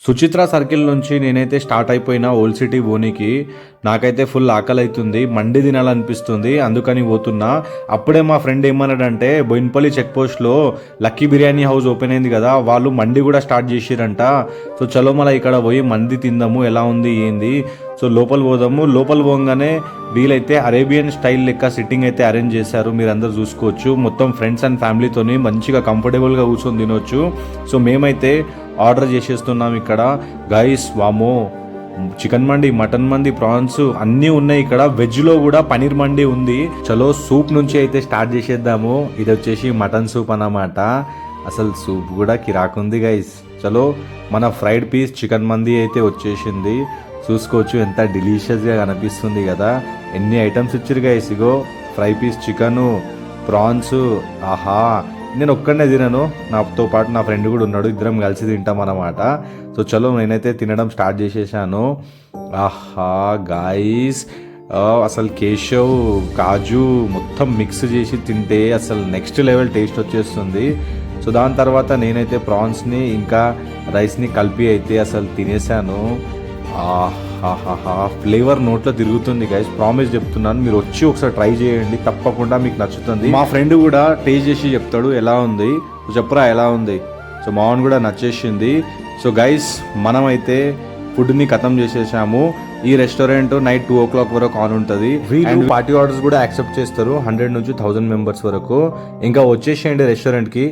Suchitra circle నుంచి నేనైతే start అయిపోయిన ఓల్డ్ సిటీ పోనీకి. నాకైతే ఫుల్ ఆకలి అవుతుంది, మండి తినాలనిపిస్తుంది, అందుకని పోతున్నా. అప్పుడే మా ఫ్రెండ్ ఏమన్నాడంటే బోయిన్పల్లి చెక్ పోస్ట్లో లక్కీ బిర్యానీ హౌస్ ఓపెన్ అయింది కదా, వాళ్ళు మండి కూడా స్టార్ట్ చేసిరంట. సో చలో మళ్ళీ ఇక్కడ పోయి మంది తిందాము, ఎలా ఉంది ఏంది. సో లోపల పోదాము. లోపల పోగానే వీలైతే అరేబియన్ స్టైల్ లెక్క సిట్టింగ్ అయితే అరేంజ్ చేశారు, మీరు అందరు చూసుకోవచ్చు. మొత్తం ఫ్రెండ్స్ అండ్ ఫ్యామిలీతోని మంచిగా కంఫర్టబుల్గా కూర్చొని తినొచ్చు. సో మేమైతే ఆర్డర్ చేసేస్తున్నాం ఇక్కడ. గైస్ వామో, చికెన్ మండి, మటన్ మండి, ప్రాన్స్ అన్నీ ఉన్నాయి ఇక్కడ. వెజ్లో కూడా పనీర్ మండి ఉంది. చలో సూప్ నుంచి అయితే స్టార్ట్ చేసేద్దాము. ఇది వచ్చేసి మటన్ సూప్ అన్నమాట. అసలు సూప్ కూడా కిరాకుంది గైస్. చలో మన ఫ్రైడ్ పీస్ చికెన్ మంది అయితే వచ్చేసింది. చూసుకోవచ్చు ఎంత డెలీషియస్గా కనిపిస్తుంది కదా. ఎన్ని ఐటమ్స్ ఇచ్చారు గైస్. ఇగో ఫ్రై పీస్ చికెను, ప్రాన్స్. ఆహా, నేను ఒక్కడనే తినను, నాతో పాటు నా ఫ్రెండ్ కూడా ఉన్నాడు, ఇద్దరం కలిసి తింటాం అన్నమాట. సో చలో నేనైతే తినడం స్టార్ట్ చేసేసాను. ఆహా గాయస్, అసలు కేశవ్ కాజు మొత్తం మిక్స్ చేసి తింటే అసలు నెక్స్ట్ లెవెల్ టేస్ట్ వచ్చేస్తుంది. సో దాని తర్వాత నేనైతే ప్రాన్స్ని ఇంకా రైస్ని కలిపి అయితే అసలు తినేసాను. ఆహాహా, ఫ్లేవర్ నోట్లో తిరుగుతుంది గైస్, ప్రామిస్ చెప్తున్నాను. మీరు వచ్చి ఒకసారి ట్రై చేయండి, తప్పకుండా మీకు నచ్చుతుంది. మా ఫ్రెండ్ కూడా టేస్ట్ చేసి చెప్తాడు ఎలా ఉంది. చెప్పరా ఎలా ఉంది. సో మావన్ కూడా నచ్చేసింది. సో గైస్ మనమైతే ఫుడ్ని ఖతం చేసేసాము. ఈ రెస్టారెంట్ నైట్ 2 o'clock వరకు ఆన్ ఉంటుంది. అండ్ పార్టీ ఆర్డర్స్ కూడా యాక్సెప్ట్ చేస్తారు, 100 నుంచి 1000 మెంబర్స్ వరకు. ఇంకా వచ్చేసేయండి రెస్టారెంట్కి.